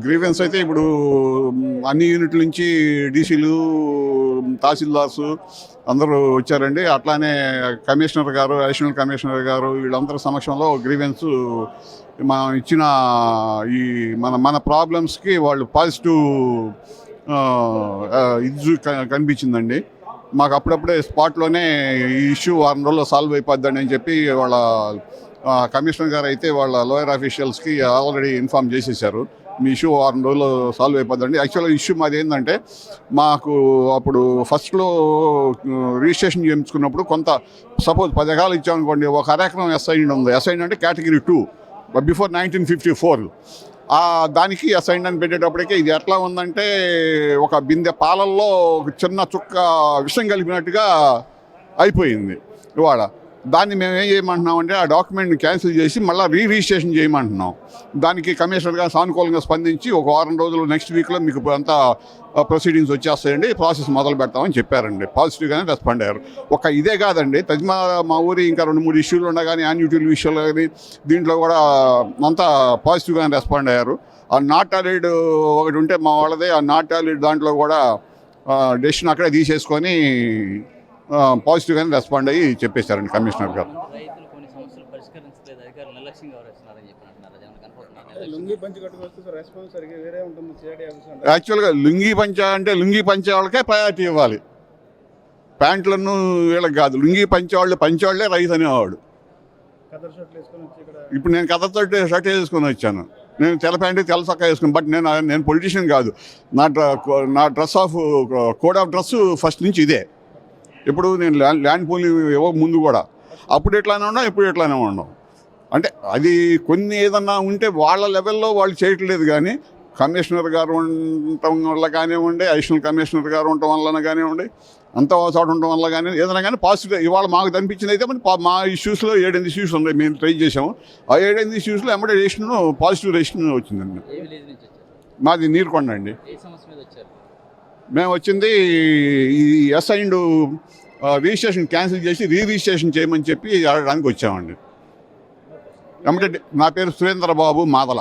Grievance అయితే ఇప్పుడు అన్ని యూనిట్ల నుంచి డీసీలు, తహసీల్దార్సు అందరూ వచ్చారండి. అట్లానే కమిషనర్ గారు, అడిషనల్ కమిషనర్ గారు వీళ్ళందరి సమక్షంలో గ్రీవెన్స్ మనం ఇచ్చిన ఈ మన ప్రాబ్లమ్స్కి వాళ్ళు పాజిటివ్ ఇది కనిపించిందండి. మాకు అప్పుడప్పుడే స్పాట్లోనే ఈ ఇష్యూ వారం రోజుల్లో సాల్వ్ అయిపోద్దండి అని చెప్పి వాళ్ళ కమిషనర్ గారు అయితే వాళ్ళ లోయర్ ఆఫీషియల్స్కి ఆల్రెడీ ఇన్ఫామ్ చేసేసారు. మీ ఇష్యూ వారం రోజుల్లో సాల్వ్ అయిపోద్దండి. యాక్చువల్గా ఇష్యూ మాది ఏంటంటే, మాకు అప్పుడు ఫస్ట్లో రిజిస్ట్రేషన్ చేయించుకున్నప్పుడు కొంత సపోజ్ 10 ఎకరాలు ఇచ్చామనుకోండి, ఒక అరెకరం అసైన్డ్ ఉంది. అసైన్డ్ అంటే కేటగిరీ 2 బిఫోర్ 1954. దానికి అసైన్డ్ అని పెట్టేటప్పటికే ఇది ఎట్లా ఉందంటే, ఒక బిందె పాలల్లో ఒక చిన్న చుక్క విషం కలిపినట్టుగా అయిపోయింది ఇవాళ. దాన్ని మేము ఏం చేయమంటున్నామంటే, ఆ డాక్యుమెంట్ని క్యాన్సిల్ చేసి మళ్ళీ రిజిస్ట్రేషన్ చేయమంటున్నాం. దానికి కమిషనర్ గారు సానుకూలంగా స్పందించి ఒక వారం రోజులు నెక్స్ట్ వీక్లో మీకు అంతా ప్రొసీడింగ్స్ వచ్చేస్తాయండి, ప్రాసెస్ మొదలు పెడతామని చెప్పారండి. పాజిటివ్గానే రెస్పాండ్ అయ్యారు. ఒక ఇదే కాదండి, మా ఊరి ఇంకా 2-3 ఇష్యూలు ఉండగానే యాన్యుటీల విషయంలో కానీ దీంట్లో కూడా అంతా పాజిటివ్గానే రెస్పాండ్ అయ్యారు. ఆ నాట్ టాలీడ్ ఒకటి ఉంటే మా వాళ్ళదే, ఆ నాట్ టాలీడ్ దాంట్లో కూడా డెసిషన్ అక్కడే తీసేసుకొని పాజిటివ్గానే రెస్పాండ్ అయ్యి చెప్పేశారండి కమిషనర్ గారు. యాక్చువల్గా లుంగీ పంచ అంటే లుంగీ పంచే వాళ్ళకే ప్రయారిటీ ఇవ్వాలి, ప్యాంట్లను వీళ్ళకి కాదు. లుంగీ పంచేవాళ్ళే రైతు అనేవాడు. ఇప్పుడు నేను కథతో షర్ట్ వేసుకొని వచ్చాను, నేను తెల్ల ప్యాంటు తెల్ల చొక్కా వేసుకున్నాను. బట్ నేను పొలిటీషియన్ కాదు. నా dress of code of dress first నుంచి ఇదే. ఇప్పుడు నేను ల్యాండ్ పూలింగ్ ముందు కూడా అప్పుడు ఎట్లానే ఉన్నాం, ఇప్పుడు ఎట్లానే ఉన్నాం. అంటే అది కొన్ని ఏదన్నా ఉంటే వాళ్ళ లెవెల్లో వాళ్ళు చేయట్లేదు. కానీ కమిషనర్ గారు ఉండటం వల్ల కానివ్వండి, అడిషనల్ కమిషనర్ గారు ఉండటం వల్ల కానివ్వండి, అంతా చోట ఉండటం వల్ల కానీ ఏదైనా కానీ పాజిటివ్ ఇవాళ మాకు కనిపించింది. అయితే మా ఇష్యూస్లో 7 ఇష్యూస్ ఉన్నాయి, మేము ట్రై చేసాము. ఆ 7 ఇష్యూస్లో ఎమ్మడే రిజిస్ట్రేషన్ పాజిటివ్ రిజిస్ట్రేషన్ వచ్చిందండి. మాది నీరుకొండ అండి. మేము వచ్చింది ఈ అసైన్డ్ రిజిస్ట్రేషన్ క్యాన్సిల్ చేసి రిజిస్ట్రేషన్ చేయమని చెప్పి అడగడానికి వచ్చామండి. ఎమ్మటే నా పేరు సురేంద్ర బాబు మాదల.